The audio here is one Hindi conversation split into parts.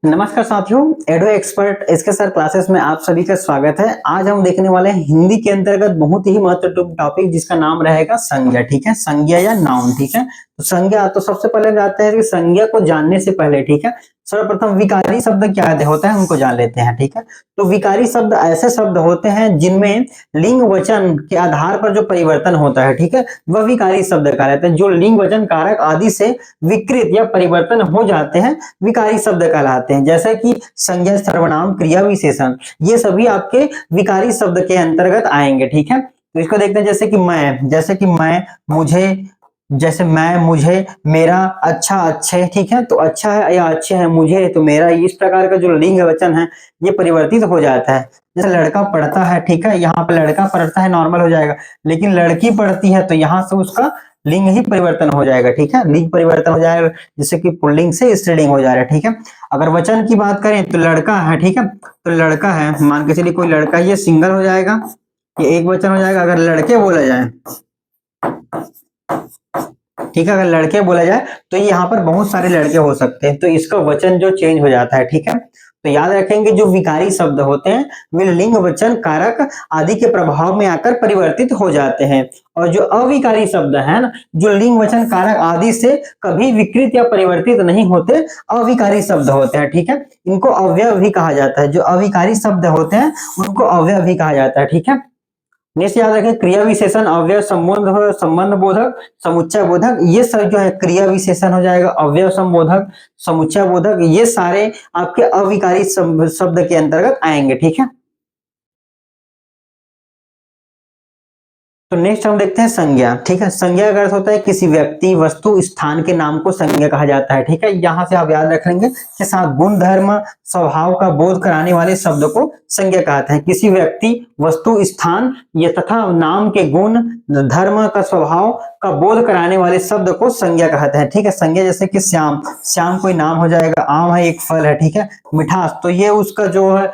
नमस्कार साथियों, एडो एक्सपर्ट इसके सर क्लासेस में आप सभी का स्वागत है। आज हम देखने वाले हैं हिंदी के अंतर्गत बहुत ही महत्वपूर्ण टॉपिक जिसका नाम रहेगा संज्ञा। ठीक है, संज्ञा या नाउन। ठीक है, तो संज्ञा, तो सबसे पहले जानते हैं कि संज्ञा को जानने से पहले, ठीक है, सर्वप्रथम विकारी शब्द क्या होता है उनको जान लेते हैं। ठीक है, तो विकारी शब्द ऐसे शब्द होते हैं जिनमें लिंग वचन के आधार पर जो परिवर्तन होता है, ठीक है, वह विकारी शब्द कहलाते हैं। जो लिंग वचन कारक आदि से विकृत या परिवर्तन हो जाते हैं विकारी शब्द कहलाते हैं। जैसे कि संज्ञा, सर्वनाम, क्रिया, विशेषण, ये सभी आपके विकारी शब्द के अंतर्गत आएंगे। ठीक है, तो इसको देखते हैं। जैसे कि मैं, मुझे, जैसे मैं, मुझे, मेरा, अच्छा, अच्छे। ठीक है, तो अच्छा है या अच्छे है, मुझे तो मेरा, इस प्रकार का जो लिंग वचन है ये परिवर्तित हो जाता है। जैसे लड़का पढ़ता है, ठीक है, यहाँ पे लड़का पढ़ता है नॉर्मल हो जाएगा, लेकिन लड़की पढ़ती है तो यहाँ से उसका लिंग ही परिवर्तन हो जाएगा। ठीक है, लिंग परिवर्तन हो जाएगा, जैसे कि पुल्लिंग से स्त्रीलिंग हो जा रहा है। ठीक है, अगर वचन की बात करें तो लड़का है, ठीक है, तो लड़का है, मान के चलिए कोई लड़का, ये सिंगल हो जाएगा, ये एक वचन हो जाएगा। अगर लड़के बोला जाए, ठीक है, अगर लड़के बोला जाए तो यहाँ पर बहुत सारे लड़के हो सकते हैं, तो इसका वचन जो चेंज हो जाता है। ठीक है, तो याद रखेंगे जो विकारी शब्द होते हैं वे लिंग, वचन, कारक आदि के प्रभाव में आकर परिवर्तित हो जाते हैं। और जो अविकारी शब्द है ना, जो लिंग, वचन, कारक आदि से कभी विकृत या परिवर्तित नहीं होते, अविकारी शब्द होते हैं। ठीक है, इनको अव्यय भी कहा जाता है। जो अविकारी शब्द होते हैं उनको अव्यय भी कहा जाता है। ठीक है, नेक्स्ट याद रखें, क्रिया विशेषण, अव्यय, संबंध, संबंध बोधक, समुच्चय बोधक, ये सब जो है क्रिया विशेषण हो जाएगा, अव्यय संबोधक, समुच्चय बोधक, ये सारे आपके अविकारी शब्द के अंतर्गत आएंगे। ठीक है, तो नेक्स्ट हम देखते हैं संज्ञा। ठीक है, संज्ञा का अर्थ होता है किसी व्यक्ति, वस्तु, स्थान के नाम को संज्ञा कहा जाता है। ठीक है, यहां से आप याद रखेंगे कि साथ गुण, धर्म, स्वभाव का बोध कराने वाले शब्द को संज्ञा कहते हैं। किसी व्यक्ति, वस्तु, स्थान ये तथा नाम के गुण, धर्म का, स्वभाव का बोध कराने वाले शब्द को संज्ञा कहते हैं। ठीक है, संज्ञा जैसे कि श्याम, श्याम कोई नाम हो जाएगा, आम है एक फल है। ठीक है, मिठास तो ये उसका जो है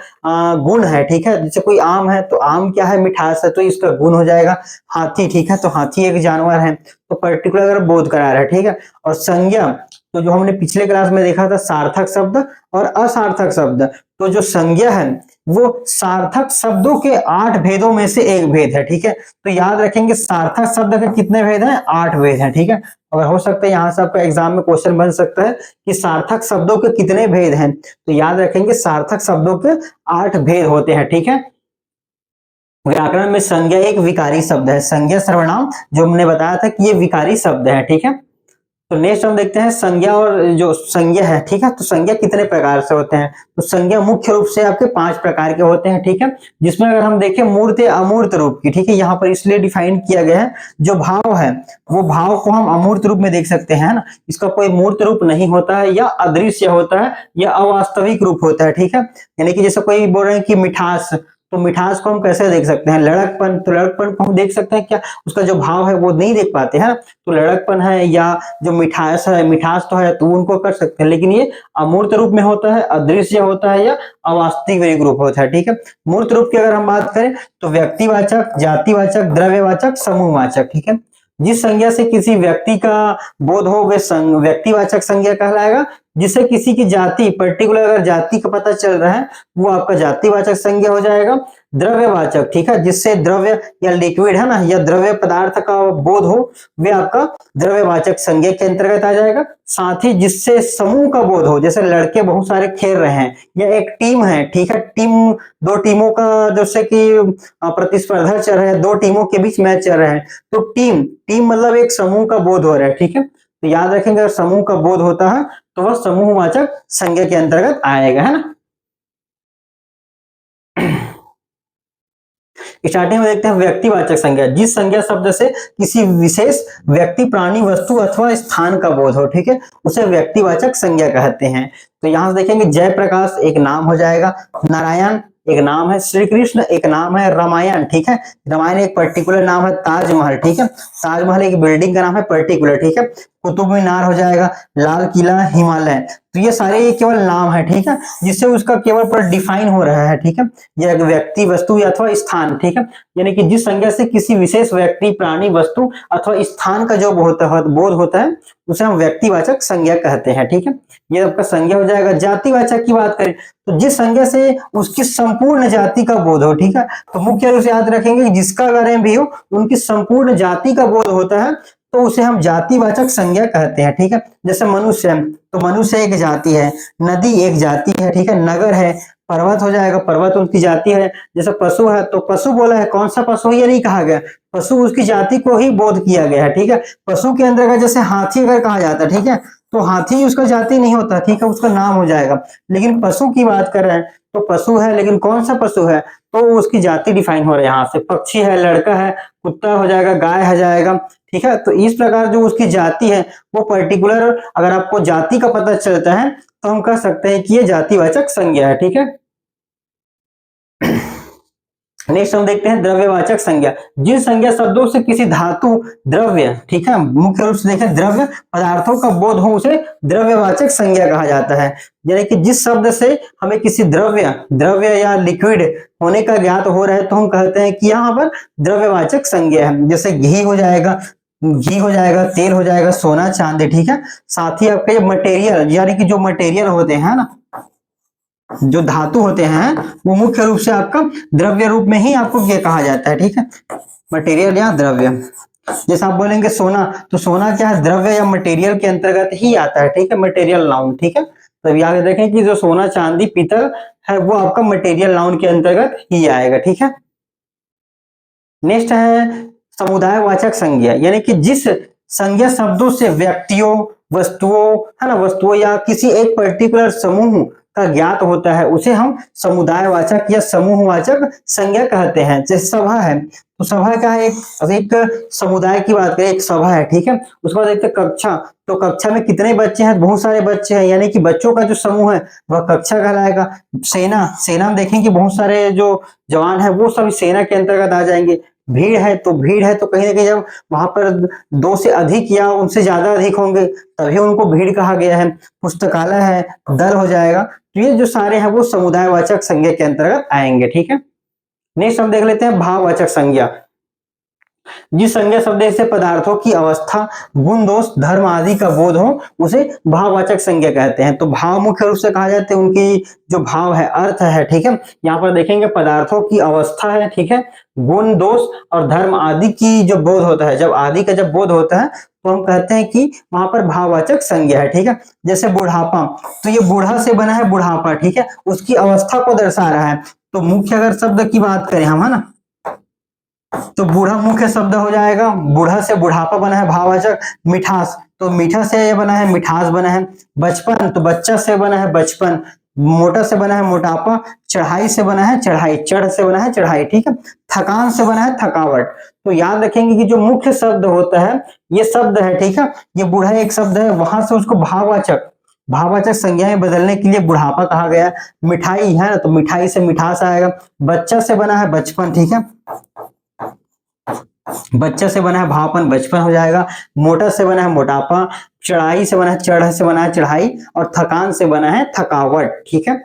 गुण है। ठीक है, जैसे कोई आम है तो आम क्या है, मिठास है, तो इसका गुण हो जाएगा। हाथी, ठीक है, तो हाथी एक जानवर है, तो पर्टिकुलर अगर बोध करा रहा है। ठीक है, और संज्ञा तो जो हमने पिछले क्लास में देखा था सार्थक शब्द और असार्थक शब्द, तो जो संज्ञा है वो सार्थक शब्दों के 8 भेदों में से एक भेद है। ठीक है, तो याद रखेंगे सार्थक शब्द के कितने भेद हैं, 8 भेद हैं। ठीक है, अगर हो सकता है यहाँ से आपका एग्जाम में क्वेश्चन बन सकता है कि सार्थक शब्दों के कितने भेद हैं, तो याद रखेंगे सार्थक शब्दों के 8 भेद होते हैं। ठीक है, व्याकरण में संज्ञा एक विकारी शब्द है। संज्ञा, सर्वनाम, जो हमने बताया था कि ये विकारी शब्द है। ठीक है, तो नेक्स्ट हम देखते हैं संज्ञा, और जो संज्ञा है, ठीक है, तो संज्ञा कितने प्रकार से होते हैं, तो संज्ञा मुख्य रूप से आपके 5 प्रकार के होते हैं। ठीक है, जिसमें अगर हम देखें मूर्त या अमूर्त रूप की, ठीक है, यहाँ पर इसलिए डिफाइन किया गया है, जो भाव है वो भाव को हम अमूर्त रूप में देख सकते हैं ना, इसका कोई मूर्त रूप नहीं होता है, या अदृश्य होता है, या अवास्तविक रूप होता है। ठीक है, यानी कि जैसे कोई बोल रहे हैं कि मिठास, तो मिठास को हम कैसे देख सकते हैं, लड़कपन, तो लड़कपन को हम देख सकते हैं क्या, उसका जो भाव है वो नहीं देख पाते हैं, तो लड़कपन है या जो मिठास है, मिठास तो है, तो उनको कर सकते हैं, लेकिन ये अमूर्त रूप में होता है, अदृश्य होता है, या अवास्तविक रूप होता है। ठीक है, मूर्त रूप की अगर हम बात करें तो व्यक्तिवाचक, जातिवाचक, द्रव्यवाचक, समूहवाचक। ठीक है, जिस संज्ञा से किसी व्यक्ति का बोध हो वे व्यक्तिवाचक संज्ञा कहलाएगा। जिससे किसी की जाति, पर्टिकुलर अगर जाति का पता चल रहा है वो आपका जातिवाचक संज्ञा हो जाएगा। द्रव्यवाचक, ठीक है, जिससे द्रव्य या लिक्विड है ना, या द्रव्य पदार्थ का बोध हो वे आपका द्रव्यवाचक संज्ञा के अंतर्गत आ जाएगा। साथ ही जिससे समूह का बोध हो, जैसे लड़के बहुत सारे खेल रहे हैं या एक टीम है, ठीक है, टीम, 2 टीमों का जैसे कि प्रतिस्पर्धा चल रहा है, 2 टीमों के बीच मैच चल रहा है, तो टीम, टीम मतलब एक समूह का बोध हो रहा है। ठीक है, तो याद रखेंगे अगर समूह का बोध होता है तो वह समूहवाचक संज्ञा के अंतर्गत आएगा, है ना। स्टार्टिंग में देखते हैं व्यक्तिवाचक संज्ञा, जिस संज्ञा शब्द से किसी विशेष व्यक्ति, प्राणी, वस्तु अथवा स्थान का बोध हो, ठीक है, उसे व्यक्तिवाचक संज्ञा कहते हैं। तो यहां से देखेंगे जयप्रकाश एक नाम हो जाएगा, नारायण एक नाम है, श्री कृष्ण एक नाम है, रामायण, ठीक है, रामायण एक पर्टिकुलर नाम है, ताजमहल, ठीक है, ताजमहल एक बिल्डिंग का नाम है पर्टिकुलर। ठीक है, कुतुब मीनार हो जाएगा, लाल किला, हिमालय। तो ये सारे ये केवल नाम है, ठीक है, जिससे उसका केवल पूरा डिफाइन हो रहा है, ठीक है। ये एक व्यक्ति, वस्तु या अथवा स्थान, ठीक है, यानी कि जिस संज्ञा से किसी विशेष व्यक्ति, प्राणी, वस्तु अथवा स्थान का जो बोध होता है उसे हम व्यक्तिवाचक संज्ञा कहते हैं, ठीक है। ये आपका संज्ञा हो जाएगा। जातिवाचक की बात करें तो जिस संज्ञा से उसकी संपूर्ण जाति का बोध हो, ठीक है, तो मुख्य रूप से याद रखेंगे जिसका अगर भी हो उनकी संपूर्ण जाति का बोध होता है तो उसे हम जातिवाचक संज्ञा कहते हैं, ठीक है। जैसे मनुष्य है तो मनुष्य एक जाति है, नदी एक जाति है, ठीक है, नगर है, पर्वत हो जाएगा, पर्वत उनकी जाति है। जैसे पशु है तो पशु बोला है, कौन सा पशु ये नहीं कहा गया, पशु उसकी जाति को ही बोध किया गया है, ठीक है। पशु के अंदर का जैसे हाथी अगर कहा जाता है, ठीक है, तो हाथी उसका जाति नहीं होता, ठीक है, उसका नाम हो जाएगा। लेकिन पशु की बात कर रहे हैं तो पशु है, लेकिन कौन सा पशु है तो उसकी जाति डिफाइन हो रहा है यहाँ से। पक्षी है, लड़का है, कुत्ता हो जाएगा, गाय हो जाएगा, ठीक है। तो इस प्रकार जो उसकी जाति है वो पर्टिकुलर, अगर आपको जाति का पता चलता है तो हम कह सकते हैं कि ये जातिवाचक संज्ञा है, ठीक है। नेक्स्ट हम देखते हैं द्रव्यवाचक संज्ञा। जिन संज्ञा शब्दों से किसी धातु, द्रव्य, ठीक है, मुख्य रूप से देखें द्रव्य पदार्थों का बोध हो उसे द्रव्यवाचक संज्ञा कहा जाता है। यानी कि जिस शब्द से हमें किसी द्रव्य या लिक्विड होने का ज्ञात हो रहा है तो हम कहते हैं कि यहाँ पर द्रव्यवाचक संज्ञा है। जैसे घी हो जाएगा, तेल हो जाएगा, सोना, चांदी, ठीक है। साथ ही आपके मटेरियल, यानी कि जो मटेरियल होते हैं ना, जो धातु होते हैं वो मुख्य रूप से आपका द्रव्य रूप में ही आपको ये कहा जाता है, ठीक है, मटेरियल या द्रव्य। जैसे आप बोलेंगे सोना, तो सोना क्या है, द्रव्य या मटेरियल के अंतर्गत ही आता है, ठीक है, मटेरियल नाउन, ठीक है। तो याद देखें कि जो सोना, चांदी, पीतल है वो आपका मटेरियल नाउन के अंतर्गत ही आएगा, ठीक है। नेक्स्ट है समुदायवाचक संज्ञा, यानी कि जिस संज्ञा शब्दों से व्यक्तियों, वस्तुओं, है ना, वस्तुओं या किसी एक पर्टिकुलर समूह का ज्ञात होता है उसे हम समुदायवाचक या समूहवाचक संज्ञा कहते हैं। जैसे सभा है तो सभा का एक समुदाय की बात करें, एक सभा है, ठीक है। उसके बाद देखते कक्षा, तो कक्षा में कितने बच्चे हैं, बहुत सारे बच्चे हैं, यानी कि बच्चों का जो समूह है वह कक्षा कहलाएगा। सेना में देखें कि बहुत सारे जो जवान है वो सभी सेना के अंतर्गत आ जाएंगे। भीड़ है तो कहीं ना कहीं जब वहां पर 2 से अधिक या उनसे ज्यादा अधिक होंगे तभी उनको भीड़ कहा गया है। पुस्तकालय है, दल हो जाएगा। तो ये जो सारे हैं वो समुदायवाचक संज्ञा के अंतर्गत आएंगे, ठीक है। नेक्स्ट हम देख लेते हैं भाववाचक संज्ञा। जिस संज्ञा शब्द से पदार्थों की अवस्था, गुण, दोष, धर्म आदि का बोध हो उसे भाववाचक संज्ञा कहते हैं। तो भाव मुख्य रूप से कहा जाते हैं उनकी जो भाव है, अर्थ है, ठीक है। यहाँ पर देखेंगे पदार्थों की अवस्था है, ठीक है, गुण, दोष और धर्म आदि की जो बोध होता है, जब आदि का जब बोध होता है तो हम कहते हैं कि वहां पर भाववाचक संज्ञा है, ठीक है। जैसे बुढ़ापा, तो ये बूढ़ा से बना है बुढ़ापा, ठीक है, उसकी अवस्था को दर्शा रहा है। तो मुख्य अगर शब्द की बात करें हम, है ना, तो बूढ़ा मुख्य शब्द हो जाएगा, बूढ़ा से बुढ़ापा बना है भाववाचक। मिठास, तो मीठा से बना है मिठास बना है। बचपन, तो बच्चा से बना है बचपन। मोटा से बना है मोटापा। चढ़ाई से बना है चढ़ाई, चढ़ से बना है चढ़ाई, ठीक है। थकान से बना है थकावट। तो याद रखेंगे कि जो मुख्य शब्द होता है ये शब्द है, ठीक है, ये बूढ़ा एक शब्द है, वहां से उसको भाववाचक संज्ञा में बदलने के लिए बुढ़ापा कहा गया। मिठाई है ना, तो मिठाई से मिठास आएगा। बच्चा से बना है बचपन, ठीक है, बच्चा से बना है भावपन, बचपन हो जाएगा। मोटा से बना है मोटापा। चढ़ाई से बना है चढ़ से बना है चढ़ाई। और थकान से बना है थकावट, ठीक है।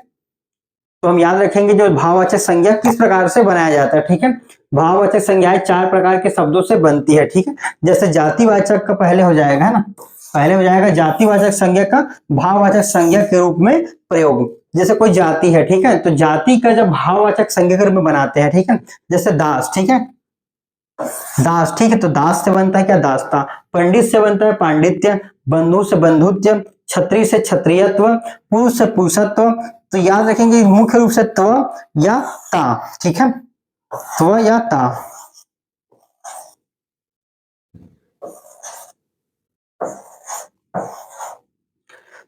तो हम याद रखेंगे जो भाववाचक संज्ञा किस प्रकार से बनाया जाता है, ठीक है। भाववाचक संज्ञाएं 4 प्रकार के शब्दों से बनती है, ठीक है। जैसे जातिवाचक का पहले हो जाएगा, है ना, पहले हो जाएगा जातिवाचक संज्ञा का भाववाचक संज्ञा के रूप में प्रयोग। जैसे कोई जाति है, ठीक है, तो जाति का जब भाववाचक संज्ञा के रूप में बनाते हैं, ठीक है। जैसे दास, ठीक है, दास, ठीक है, तो दास से बनता है क्या, दासता। पंडित से बनता है पांडित्य। बंधु से बंधुत्व। छत्री से क्षत्रियत्व। पुरुष से पुरुषत्व। तो याद रखेंगे मुख्य रूप से त्व या ता, ठीक है, त्व या ता।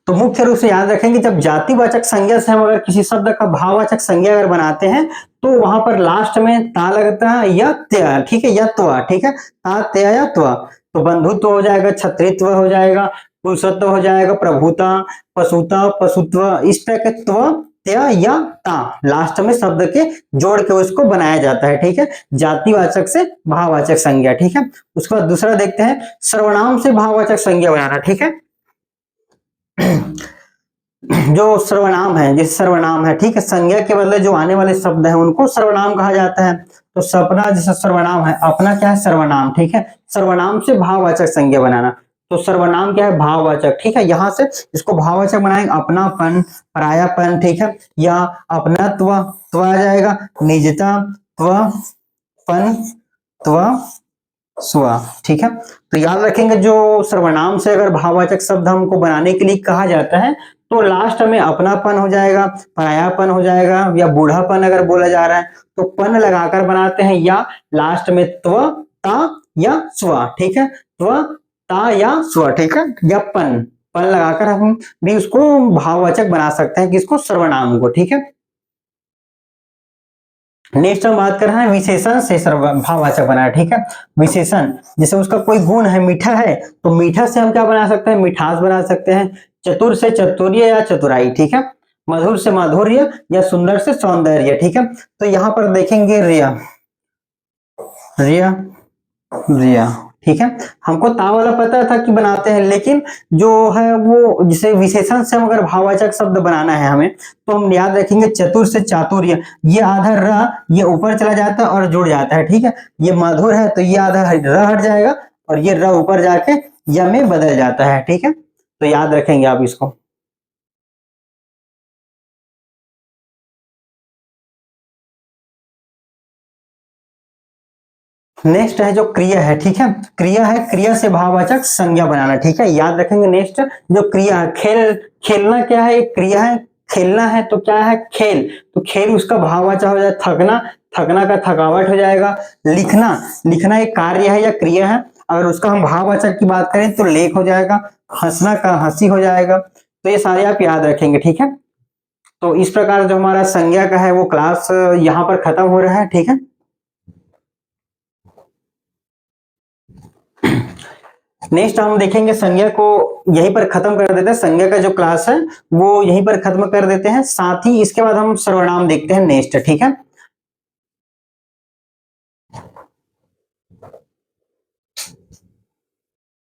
तो मुख्य रूप से याद रखेंगे जब जातिवाचक संज्ञा से हम अगर किसी शब्द का भाववाचक संज्ञा अगर बनाते हैं तो वहां पर लास्ट में ता लगता है या त्य, ठीक है, या त्व, ठीक है, ता त्य या त्व। तो बंधुत्व हो जाएगा, छत्रित्व हो जाएगा, पुरुषत्व हो जाएगा, प्रभुता, पशुता, पशुत्व, इस तरह के त्व त्य या ता लास्ट में शब्द के जोड़ के उसको बनाया जाता है, ठीक है, जातिवाचक से भाववाचक संज्ञा, ठीक है। उसके बाद दूसरा देखते हैं सर्वनाम से भाववाचक संज्ञा बनाना, ठीक है। जो सर्वनाम है, जैसे सर्वनाम है, ठीक है, संज्ञा के बदले जो आने वाले शब्द है उनको सर्वनाम कहा जाता है। तो सपना जैसे सर्वनाम है, अपना क्या है सर्वनाम, ठीक है। सर्वनाम से भाववाचक संज्ञा बनाना, तो सर्वनाम क्या है भाववाचक, ठीक है। यहां से इसको भाववाचक बनाएंगे, अपनापन, परायापन, ठीक है, या अपनत्व, त्व आ जाएगा, निजता, त्व, पन, त्व, स्व, ठीक है। तो याद रखेंगे जो सर्वनाम से अगर भाववाचक शब्द हमको बनाने के लिए कहा जाता है तो लास्ट में अपनापन हो जाएगा, परायापन हो जाएगा, या बूढ़ापन अगर बोला जा रहा है तो पन लगाकर बनाते हैं, या लास्ट में त्व, ता या स्व, ठीक है, त्व, ता या स्व, ठीक है, या पन, पन लगाकर हम भी उसको भाववाचक बना सकते हैं, किसको, सर्वनाम को, ठीक है। नेक्स्ट हम बात कर रहे हैं विशेषण से भाववाचक बनाना, ठीक है। विशेषण जैसे उसका कोई गुण है, मीठा है, तो मीठा से हम क्या बना सकते हैं, मिठास बना सकते हैं। चतुर से चतुर्य या चतुराई, ठीक है। मधुर से माधुर्य या सुंदर से सौंदर्य, ठीक है। तो यहां पर देखेंगे रिया, रिया, रिया, ठीक है। हमको ता वाला पता था कि बनाते हैं, लेकिन जो है वो जिसे विशेषण से अगर भाववाचक शब्द बनाना है हमें, तो हम याद रखेंगे चतुर से चातुर्य, ये आधा र ये ऊपर चला जाता है और जुड़ जाता है, ठीक है। ये मधुर है तो ये आधा र हट जाएगा और ये र ऊपर जाके य में बदल जाता है, ठीक है। तो याद रखेंगे आप इसको। नेक्स्ट है जो क्रिया है, ठीक है। क्रिया है, क्रिया से भाववाचक संज्ञा बनाना, ठीक है, याद रखेंगे। नेक्स्ट जो क्रिया है, खेल, खेलना क्या है, एक क्रिया है, खेलना है तो क्या है, खेल, तो खेल उसका भाववाचक हो जाए थकना, थकना का थकावट हो जाएगा। लिखना, लिखना एक कार्य है या क्रिया है, अगर उसका हम भाववाचक की बात करें तो लेख हो जाएगा। हंसना का हंसी हो जाएगा। तो ये सारे आप याद रखेंगे, ठीक है। तो इस प्रकार जो हमारा संज्ञा का है वो क्लास यहाँ पर खत्म हो रहा है, ठीक है। नेक्स्ट हम देखेंगे संज्ञा को यहीं पर खत्म कर देते हैं, संज्ञा का जो क्लास है वो यहीं पर खत्म कर देते हैं, साथ ही इसके बाद हम सर्वनाम देखते हैं नेक्स्ट, ठीक है।